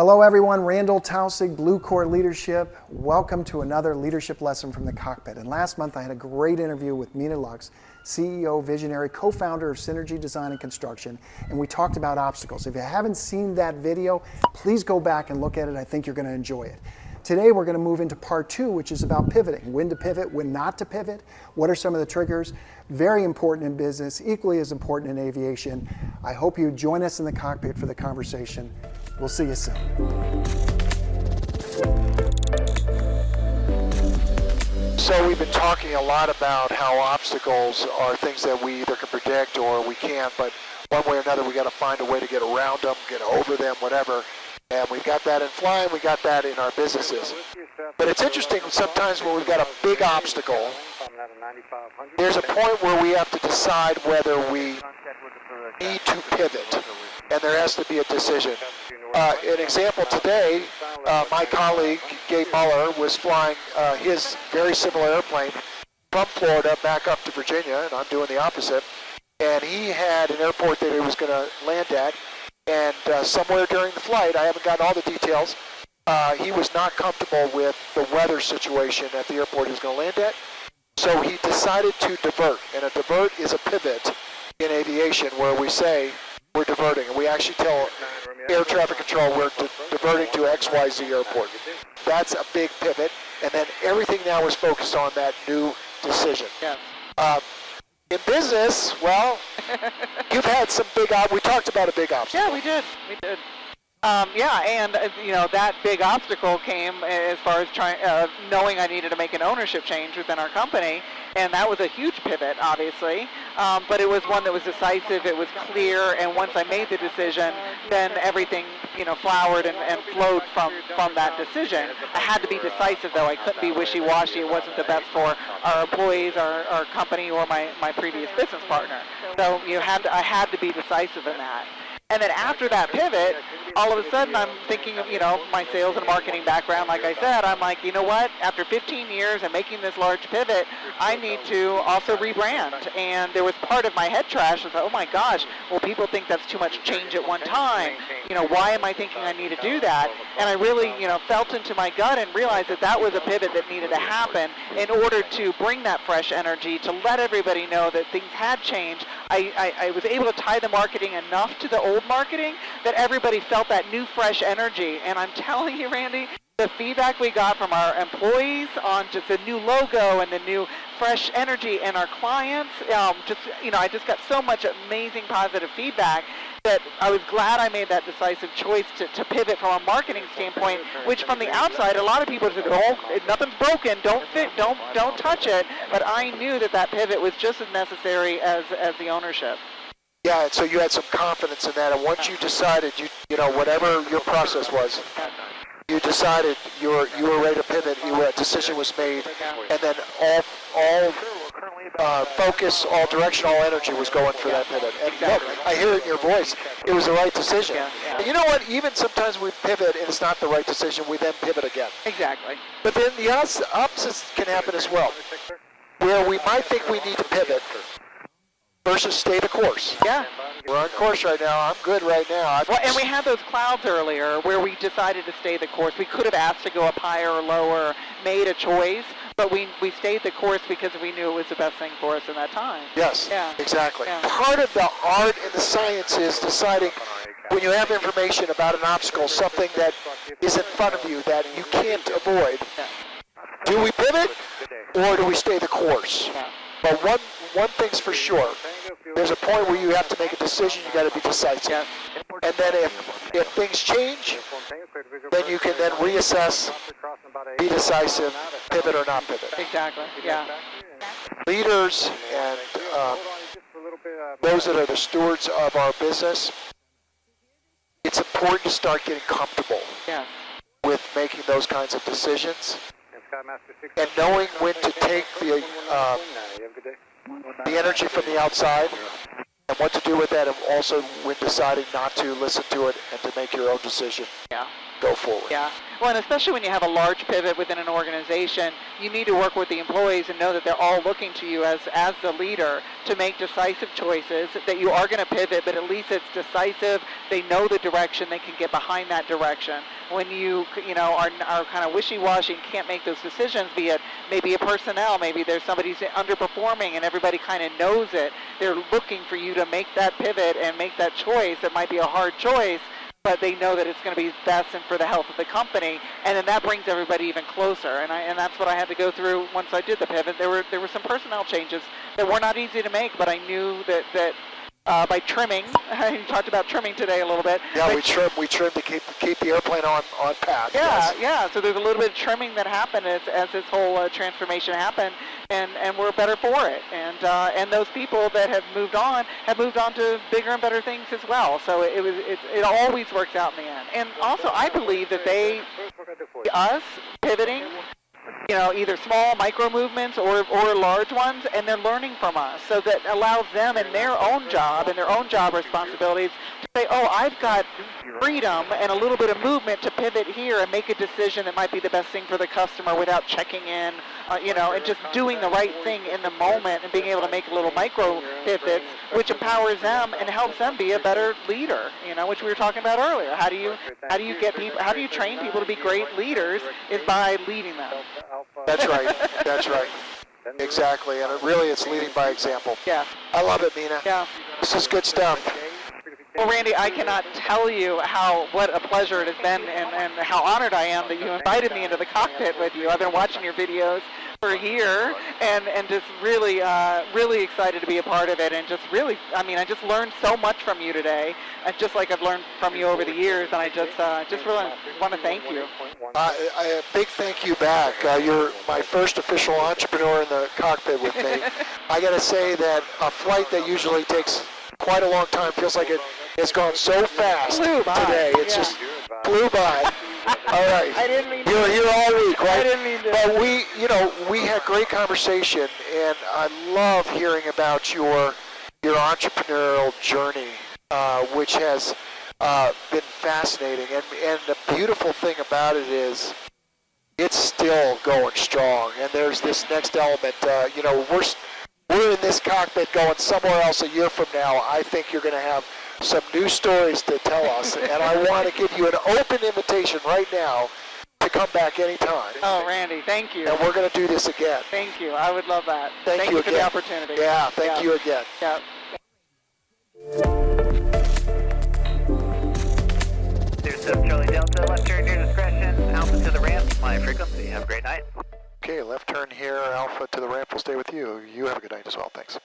Hello everyone, Randall Tausig, BlueCore Leadership. Welcome to another leadership lesson from the Cockpit. And last month I had a great interview with Mina Lucks, CEO, visionary, co-founder of Synergy Design and Construction, and we talked about obstacles. If you haven't seen that video, please go back and look at it. I think you're going to enjoy it. Today we're going to move into part two, which is about pivoting. When to pivot, when not to pivot. What are some of the triggers? Very important in business, equally as important in aviation. I hope you join us in the cockpit for the conversation. We'll see you soon. So we've been talking a lot about how obstacles are things that we either can predict or we can't, but one way or another we got to find a way to get around them, get over them, whatever. And we've got that in flying, we got that in our businesses. But it's interesting sometimes when we've got a big obstacle, there's a point where we have to decide whether we need to pivot, and there has to be a decision. An example today, my colleague, Gabe Muller, was flying his very similar airplane from Florida back up to Virginia, and I'm doing the opposite. And he had an airport that he was going to land at, and somewhere during the flight, I haven't gotten all the details, he was not comfortable with the weather situation at the airport he was going to land at. So he decided to divert, and a divert is a pivot in aviation where we say we're diverting, and we actually tell air traffic control we're diverting to XYZ airport. That's a big pivot, and then everything now is focused on that new decision. Yes. In business, well, you've had some big, we talked about a big obstacle. Yeah, we did. That big obstacle came as far as knowing I needed to make an ownership change within our company, and that was a huge pivot, obviously. But it was one that was decisive. It was clear, and once I made the decision, then everything, flowered and flowed from that decision. I had to be decisive, though. I couldn't be wishy-washy. It wasn't the best for our employees, our company, or my previous business partner. So I had to be decisive in that. And then after that pivot, all of a sudden I'm thinking of, my sales and marketing background. Like I said, I'm like, you know what? After 15 years and making this large pivot, I need to also rebrand. And there was part of my head trash. I was like, oh my gosh, well, people think that's too much change at one time. Why am I thinking I need to do that? And I really, felt into my gut and realized that was a pivot that needed to happen in order to bring that fresh energy, to let everybody know that things had changed. I was able to tie the marketing enough to the old marketing that everybody felt that new fresh energy. And I'm telling you, Randy, the feedback we got from our employees on just the new logo and the new fresh energy, and our clients, I just got so much amazing positive feedback that I was glad I made that decisive choice to pivot from a marketing standpoint, which from the outside, a lot of people said, oh, nothing's broken, don't touch it. But I knew that pivot was just as necessary as the ownership. Yeah, and so you had some confidence in that, and once you decided, whatever your process was, you decided you were ready to pivot, a decision was made, and then all focus, all direction, all energy was going for that pivot. And look, I hear it in your voice, it was the right decision. And you know what, even sometimes we pivot and it's not the right decision, we then pivot again. Exactly. But then the opposites can happen as well, where we might think we need to pivot versus stay the course. Yeah. We're on course right now. I'm good right now. And we had those clouds earlier where we decided to stay the course. We could have asked to go up higher or lower, made a choice, but we stayed the course because we knew it was the best thing for us in that time. Yes, yeah. Exactly. Yeah. Part of the art and the science is deciding when you have information about an obstacle, something that is in front of you that you can't avoid. Yeah. Do we pivot or do we stay the course? Yeah. But one thing's for sure. There's a point where you have to make a decision. You got to be decisive. Yes. And then if things change, then you can then reassess, be decisive, pivot or not pivot. Exactly. Yeah. Leaders and those that are the stewards of our business, it's important to start getting comfortable with making those kinds of decisions and knowing when to take the energy from the outside and what to do with that, and also when deciding not to listen to it and to make your own decision. Yeah. go forward. Yeah. Well, and especially when you have a large pivot within an organization, you need to work with the employees and know that they're all looking to you as the leader to make decisive choices, that you are going to pivot, but at least it's decisive. They know the direction. They can get behind that direction. When you are kind of wishy-washy and can't make those decisions, be it maybe a personnel, maybe there's somebody who's underperforming and everybody kind of knows it, they're looking for you to make that pivot and make that choice. It might be a hard choice, but they know that it's going to be best and for the health of the company, and then that brings everybody even closer. And that's what I had to go through once I did the pivot. There were some personnel changes that were not easy to make, but I knew that by trimming, you talked about trimming today a little bit. Yeah, we trim to keep the airplane on path. Yeah, yes. yeah. So there's a little bit of trimming that happened as this whole transformation happened, and we're better for it. And those people that have moved on to bigger and better things as well. So it always works out in the end. And also, I believe that us pivoting, either small micro movements or large ones, and they're learning from us. So that allows them in their own job and their own job responsibilities to say, oh, I've got freedom and a little bit of movement to pivot here and make a decision that might be the best thing for the customer without checking in, and just doing the right thing in the moment and being able to make little micro pivots, which empowers them and helps them be a better leader, which we were talking about earlier. How do you train people to be great leaders is by leading them. That's right. That's right. Exactly. And it's leading by example. Yeah. I love it, Mina. Yeah. This is good stuff. Well, Randy, I cannot tell you what a pleasure it has been and how honored I am that you invited me into the cockpit with you. I've been watching your videos for a year and just really, really excited to be a part of it. And just really, I just learned so much from you today, just like I've learned from you over the years. And I just really want to thank you. A big thank you back. You're my first official entrepreneur in the cockpit with me. I got to say that a flight that usually takes quite a long time feels like it has gone so fast today. It's just flew by. All right. I didn't mean You're here all week, right? I didn't mean to. But we had great conversation, and I love hearing about your entrepreneurial journey, which has been fascinating. And the beautiful thing about it is it's still going strong. And there's this next element. We're in this cockpit going somewhere else a year from now. I think you're going to have some new stories to tell us, and I want to give you an open invitation right now to come back anytime. Oh, Randy, thank you. And we're going to do this again. Thank you. I would love that. Thank you for again. the opportunity. Yeah, thank you again. Yeah. There's Charlie Delta, left turn near discretion, Alpha to the ramp, my frequency. Have a great night. Okay, left turn here, Alpha to the ramp will stay with you. You have a good night as well. Thanks.